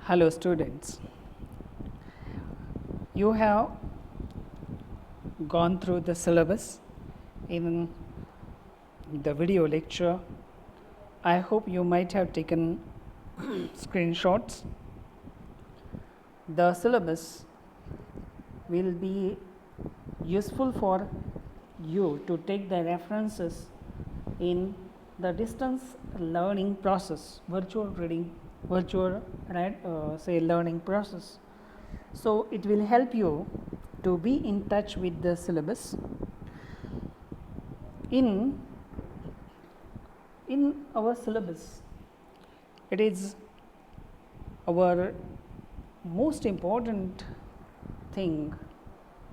Hello students, you have gone through the syllabus in the video lecture. I hope you might have taken screenshots. The syllabus will be useful for you to take the references in the distance learning process, learning process. So it will help you to be in touch with the syllabus. In our syllabus, it is our most important thing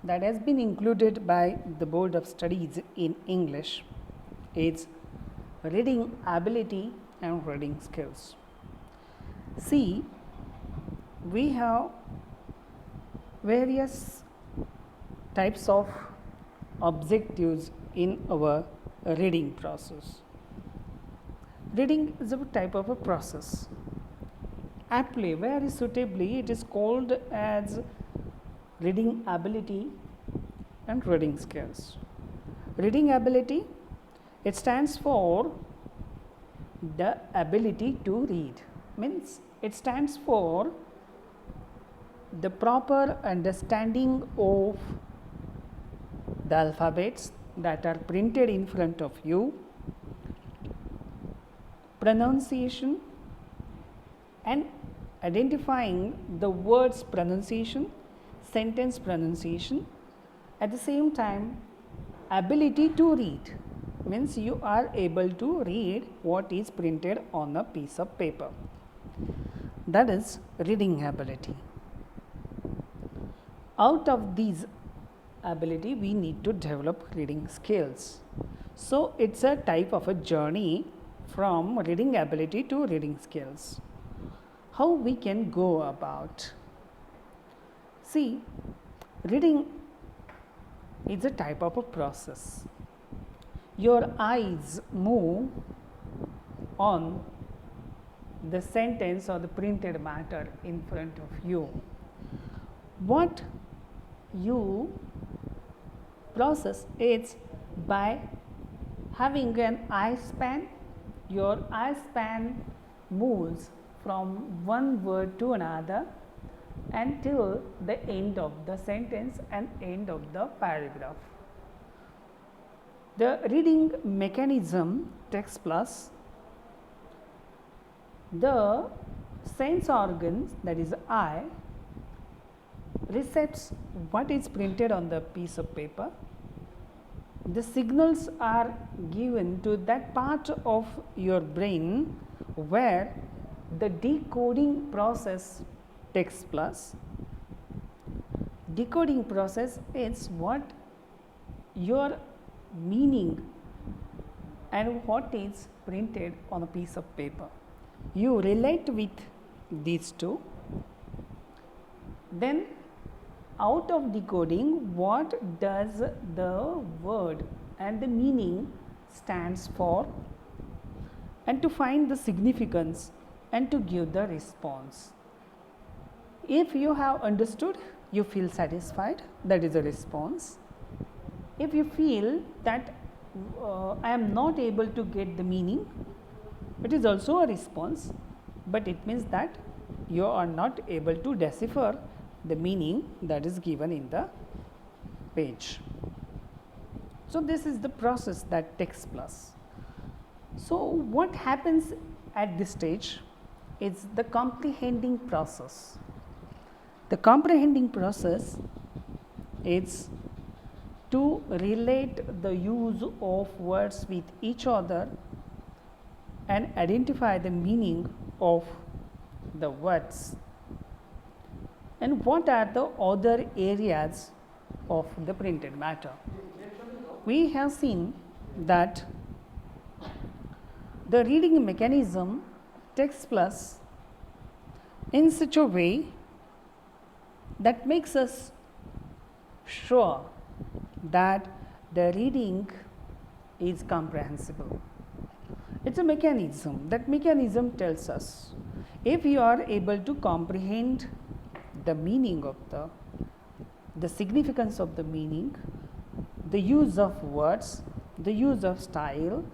that has been included by the Board of Studies in English is reading ability and reading skills. See, we have various types of objectives in our reading process. Reading is a type of a process. Aptly, very suitably, it is called as reading ability and reading skills. Reading ability, it stands for the ability to read, means it stands for the proper understanding of the alphabets that are printed in front of you, pronunciation and identifying the words pronunciation, sentence pronunciation. At the same time, ability to read, means you are able to read what is printed on a piece of paper. That is reading ability. Out of these ability, we need to develop reading skills. So it's a type of a journey from reading ability to reading skills. How we can go about? See, reading is a type of a process. Your eyes move on the sentence or the printed matter in front of you. What you process is by having an eye span. Your eye span moves from one word to another until the end of the sentence and end of the paragraph. The reading mechanism takes place. The sense organs, that is eye, receives what is printed on the piece of paper. The signals are given to that part of your brain where the decoding process takes place. Decoding process is what your meaning and what is printed on a piece of paper. You relate with these two. Then out of decoding, what does the word and the meaning stands for, and to find the significance and to give the response. If you have understood, you feel satisfied, that is a response. If you feel that I am not able to get the meaning, it is also a response, but it means that you are not able to decipher the meaning that is given in the page. So this is the process that takes place. So what happens at this stage is the comprehending process. The comprehending process is to relate the use of words with each other and identify the meaning of the words. And what are the other areas of the printed matter? We have seen that the reading mechanism takes place in such a way that makes us sure that the reading is comprehensible. It's a mechanism. That mechanism tells us if you are able to comprehend the meaning of the significance of the meaning, the use of words, the use of style,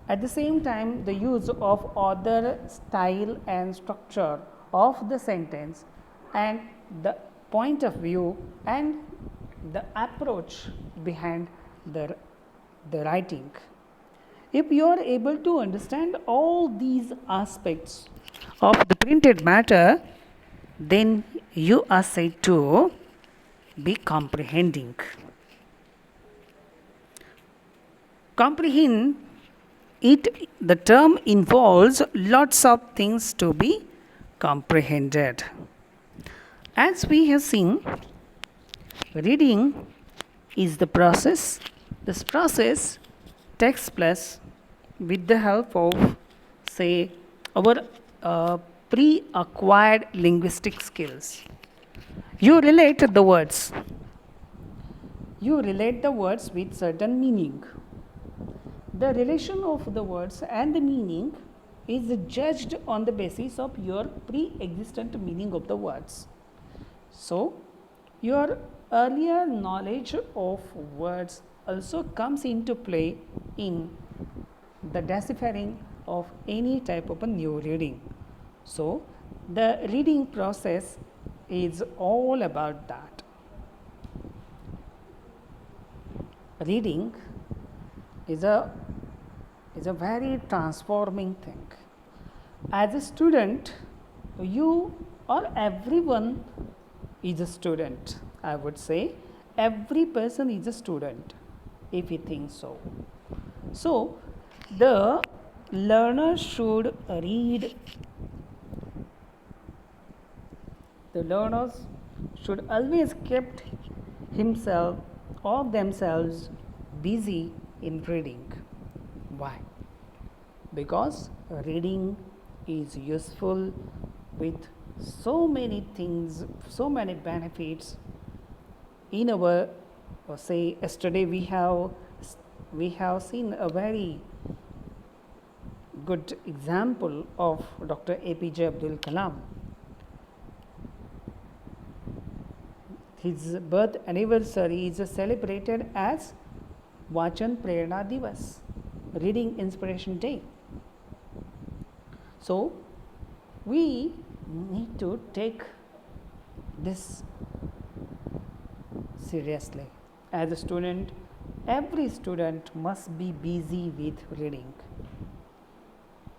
at the same time the use of other style and structure of the sentence, and the point of view and the approach behind the writing. If you are able to understand all these aspects of the printed matter, then you are said to be comprehending. Comprehend it, the term involves lots of things to be comprehended. As we have seen, reading is the process. This process takes place with the help of, say, our pre-acquired linguistic skills. You relate the words. You relate the words with certain meaning. The relation of the words and the meaning is judged on the basis of your pre-existent meaning of the words. So, your earlier knowledge of words also comes into play in the deciphering of any type of a new reading. So, the reading process is all about that. Reading is a very transforming thing. As a student, you or everyone is a student. I would say every person is a student, if you think so. So, the learner should read. The learners should always keep himself or themselves busy in reading. Why? Because reading is useful with so many things, so many benefits. In our, say, yesterday we have seen a very good example of Dr. APJ Abdul Kalam. His birth anniversary is celebrated as Vachan Prerna Divas, Reading Inspiration Day. So, we need to take this seriously. As a student, every student must be busy with reading.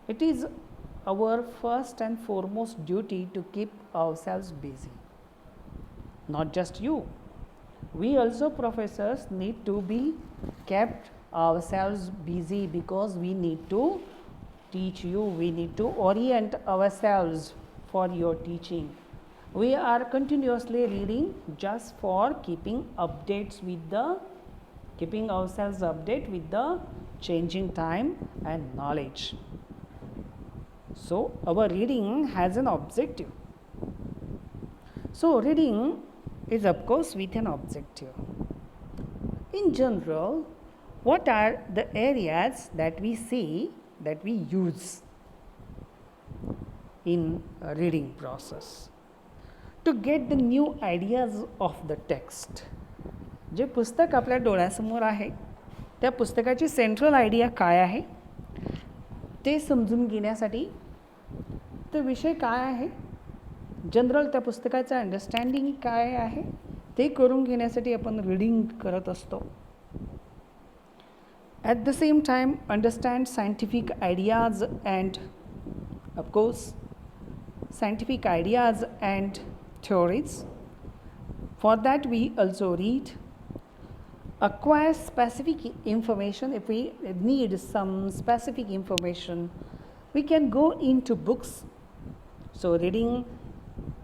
It is our first and foremost duty to keep ourselves busy. Not just you. We also, professors, need to be kept ourselves busy because we need to teach you, we need to orient ourselves for your teaching. We are continuously reading just for keeping ourselves update with the changing time and knowledge. So, our reading has an objective. So, reading is of course with an objective. In general, what are the areas that we see, that we use in a reading process? To get the new ideas of the text. जे पुस्तक आपल्या डोळ्यासमोर आहे, त्या पुस्तकाची central idea काय आहे ते समजून घेण्यासाठी, तो विषय काय आहे, जनरल त्या पुस्तकाचं अंडरस्टँडिंग काय आहे ते करून घेण्यासाठी आपण रीडिंग करत असतो. At the same time, understand scientific ideas and, of course, scientific ideas and theories. For that, we also read. Acquire specific information. If we need some specific information, we can go into books. So, reading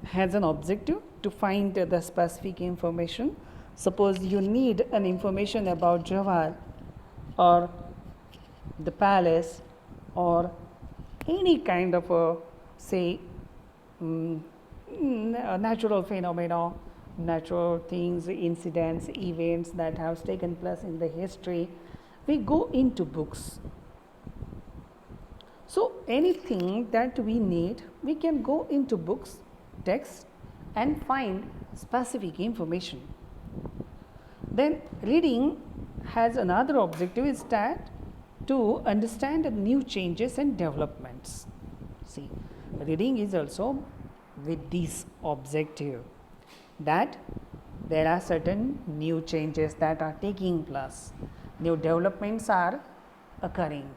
has an objective to find the specific information. Suppose you need an information about Jawahar or the palace or any kind of a, say, natural phenomena, natural things, incidents, events that have taken place in the history, we go into books. So, anything that we need, we can go into books, text, and find specific information. Then reading has another objective, is that to understand new changes and developments. See, reading is also with this objective, that there are certain new changes that are taking place, new developments are occurring.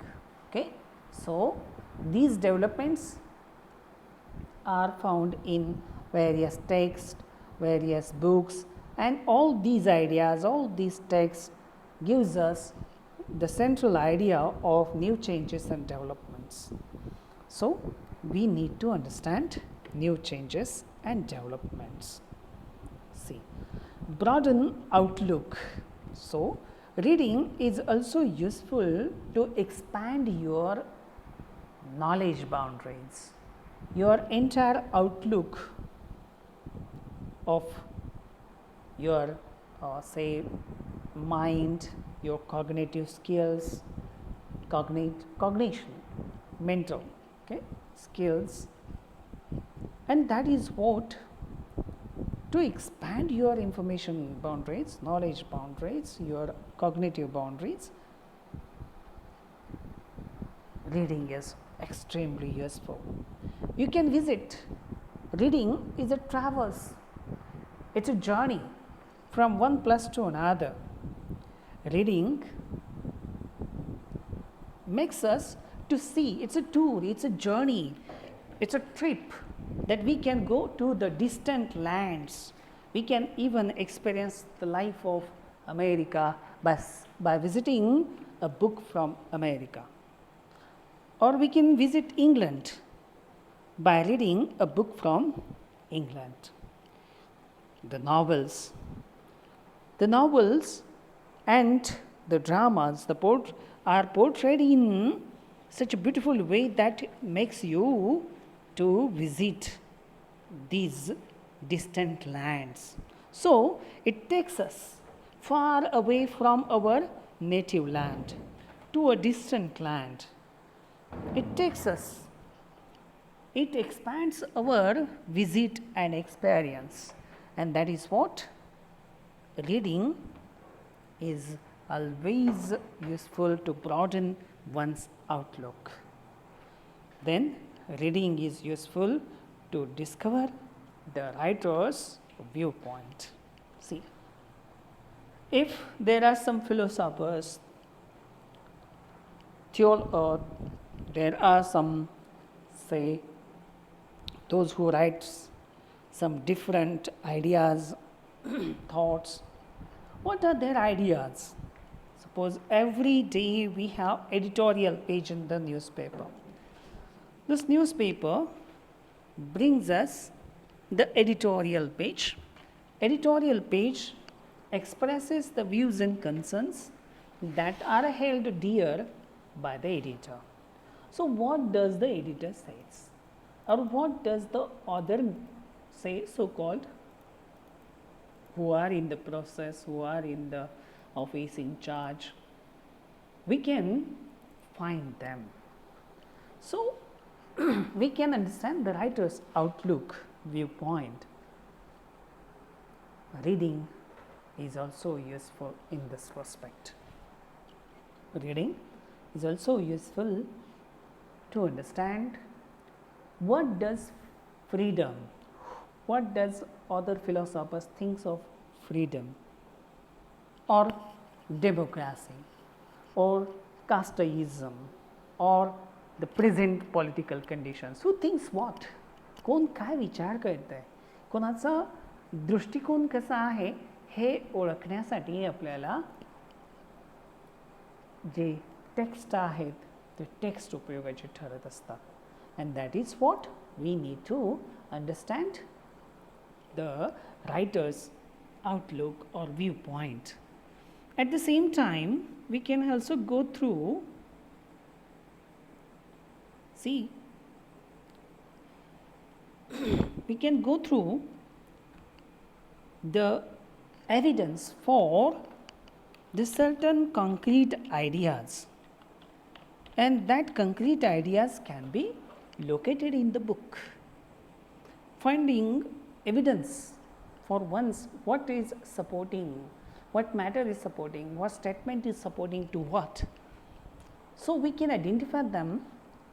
Okay, so these developments are found in various texts, various books, and all these ideas, all these texts gives us the central idea of new changes and developments. So we need to understand new changes and developments. See, broaden outlook. So reading is also useful to expand your knowledge boundaries, your entire outlook of your say mind, your cognitive skills, cognition, mental, okay, skills, and that is what, to expand your information boundaries, knowledge boundaries, your cognitive boundaries, reading is extremely useful. You can visit. Reading is a traverse, it's a journey from one place to another. Reading makes us to see, it's a tour, it's a journey, it's a trip that we can go to the distant lands. We can even experience the life of America by visiting a book from America. Or we can visit England by reading a book from England. The novels and the dramas, are portrayed in such a beautiful way that makes you to visit these distant lands. So it takes us far away from our native land to a distant land. It takes us, it expands our visit and experience, and that is what reading is always useful, to broaden one's outlook. Then reading is useful to discover the writer's viewpoint. See, if there are some philosophers, there are some, say, those who write some different ideas, thoughts. What are their ideas? Suppose every day we have editorial page in the newspaper. This newspaper brings us the editorial page. Editorial page expresses the views and concerns that are held dear by the editor. So what does the editor say? Or what does the author say, so-called, who are in the process, who are in the office in charge? We can find them. So we can understand the writer's outlook, viewpoint. Reading is also useful in this respect. Reading is also useful to understand what does freedom, what does other philosophers think of freedom, or democracy, or casteism, or the present political conditions. Who thinks what? कोण काय विचार करत आहे, कोणाचा दृष्टिकोन कसा आहे हे ओळखण्यासाठी आपल्याला जे टेक्स्ट आहेत ते टेक्स्ट उपयोगाचे ठरत असतात. And that is what we need to understand the writer's outlook or viewpoint. At the same time, we can also go through, see, we can go through the evidence for the certain concrete ideas. and that concrete ideas can be located in the book. Finding evidence for once what is supporting, what matter is supporting, what statement is supporting to what. So, we can identify them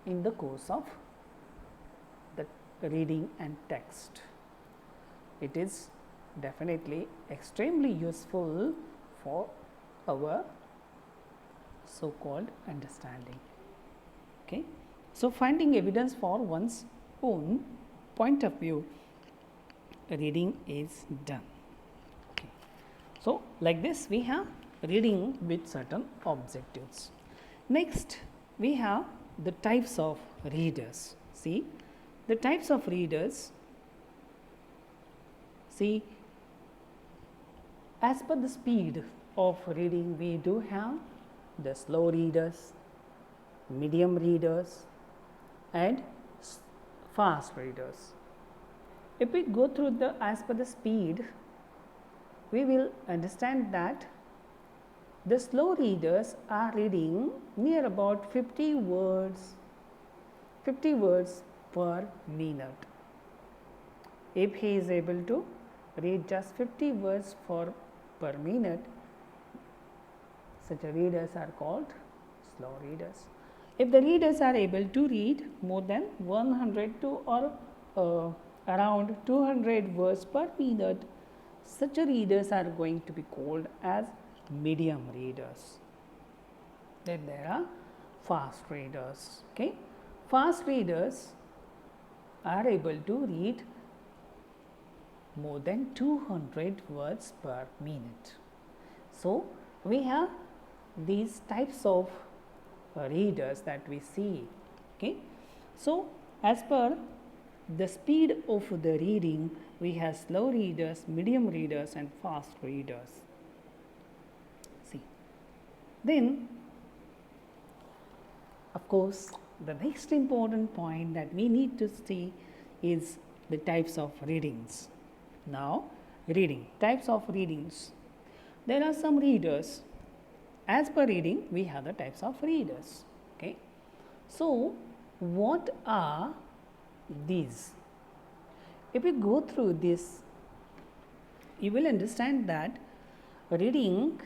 in the course of the reading and text. It is definitely extremely useful for our so called understanding. Okay. So, finding evidence for one's own point of view, reading is done. Okay. So, like this we have reading with certain objectives. Next we have the types of readers. See the types of readers. See, as per the speed of reading, we do have the slow readers, medium readers, and fast readers. If we go through the as per the speed, we will understand that the slow readers are reading near about 50 words per minute. If he is able to read just 50 words per minute, such readers are called slow readers. If the readers are able to read more than 100 to or around 200 words per minute, such readers are going to be called as medium readers. Then there are fast readers. Okay, fast readers are able to read more than 200 words per minute. So, we have these types of readers that we see. Okay. So, as per the speed of the reading, we have slow readers, medium readers and fast readers. See. Then, of course, the next important point that we need to see is the types of readings. Now, reading, types of readings. There are some readers. As per reading, we have the types of readers. Okay. So, what are these? If you go through this, you will understand that reading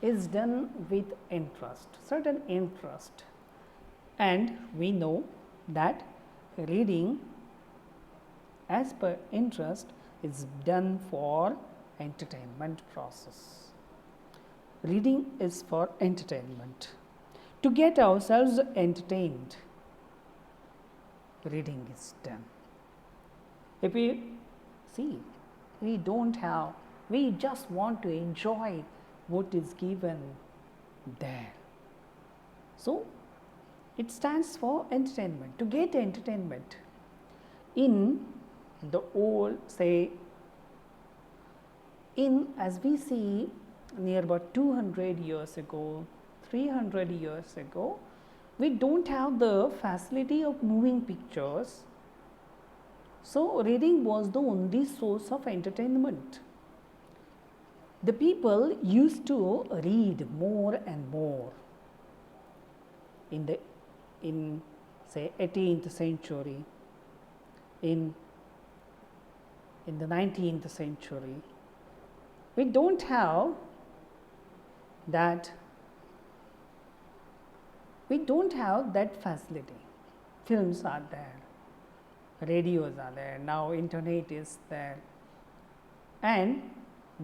is done with interest, certain interest, and we know that reading as per interest is done for entertainment process. Reading is for entertainment. To get ourselves entertained, reading is done. If we see, we just want to enjoy what is given there. So, it stands for entertainment. To get entertainment in the old, say, as we see near about 200 years ago, 300 years ago, we don't have the facility of moving pictures. So, reading was the only source of entertainment. The people used to read more and more in say 18th century, in the 19th century. We don't have that facility. Films are there, radios are there, now internet is there, and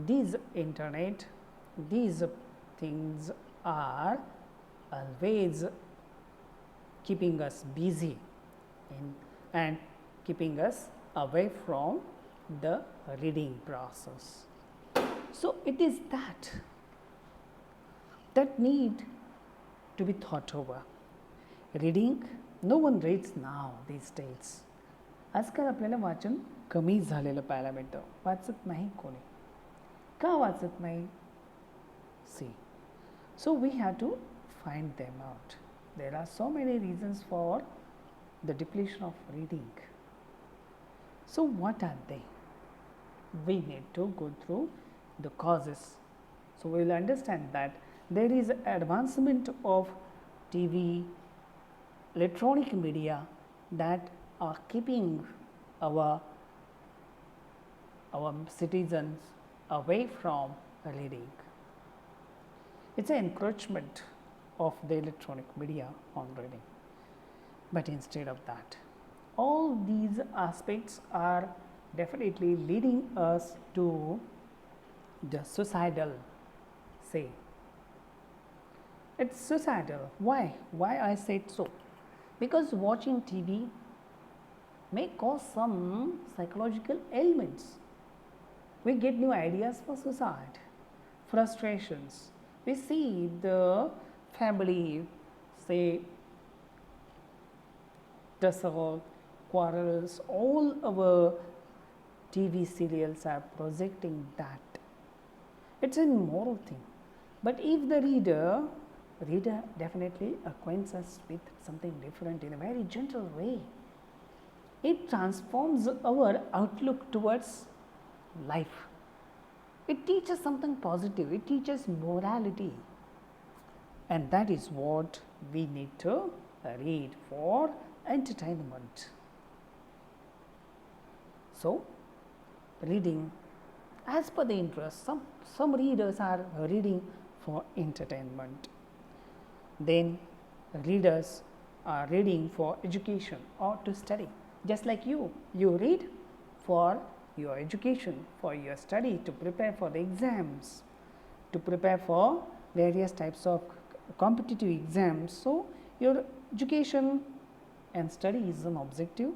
these things are always keeping us busy and keeping us away from the reading process. So, it is that need to be thought over. Reading, no one reads now these days. आजकाल आपल्याला वाचन कमी झालेलं पाहायला मिळतं. वाचत नाही कोणी. का वाचत नाही? See. So, we have to find them out. There are so many reasons for the depletion of reading. So, what are they? We need to go through the causes. So, we will understand that there is advancement of TV, electronic media that are keeping our citizens away from reading. It's an encroachment of the electronic media on reading. But instead of that, all these aspects are definitely leading us to the suicidal say. It's suicidal. Why? Why I said so? Because watching TV may cause some psychological ailments. We get new ideas for suicide, frustrations. We see the family, say, tussle, quarrels, all our TV serials are projecting that. It's a moral thing. But if the reader definitely acquaints us with something different in a very gentle way, it transforms our outlook towards life. It teaches something positive, it teaches morality. And that is what we need to read for entertainment. So, reading as per the interest, some readers are reading for entertainment. Then readers are reading for education or to study. Just like you read for your education, for your study, to prepare for the exams, to prepare for various types of competitive exams. So, your education and study is an objective.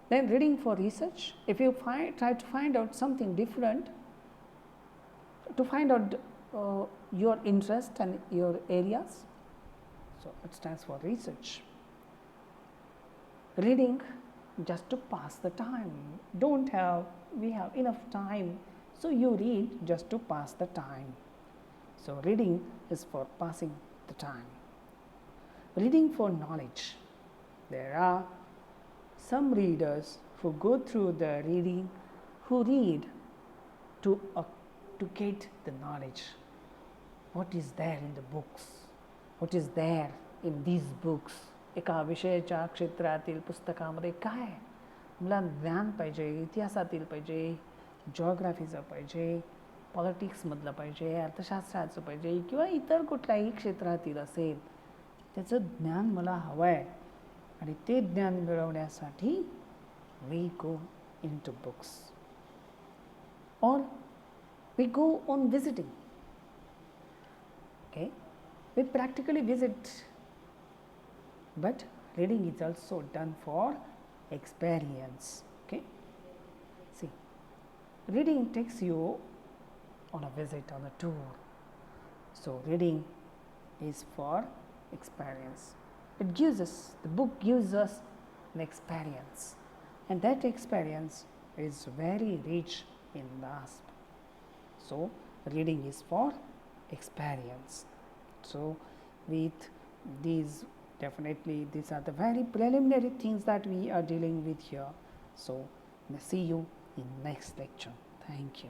Then reading for research, if you try to find out something different, to find out your interest and your areas, so it stands for research. Reading just to pass the time. We have enough time, so you read just to pass the time. So reading is for passing the time. Reading for knowledge. There are some readers who go through the reading, who read to get the knowledge. What is there in the books? What is there in these books? एका विषयाच्या क्षेत्रातील पुस्तकामध्ये काय आहे? मला ज्ञान पाहिजे, इतिहासातील पाहिजे, जिओग्राफीचं पाहिजे, पॉलिटिक्समधलं पाहिजे, अर्थशास्त्राचं पाहिजे किंवा इतर कुठल्याही क्षेत्रातील असेल, त्याचं ज्ञान मला हवं आहे. आणि ते ज्ञान मिळवण्यासाठी we go into books or we go on visiting. Okay, we practically visit, but reading is also done for experience. Okay, see, reading takes you on a visit, on a tour. So reading is for experience. It gives us, the book gives us an experience, and that experience is very rich in vast. So reading is for experience. So with these, definitely these are the very preliminary things that we are dealing with here. So see you in next lecture. Thank you.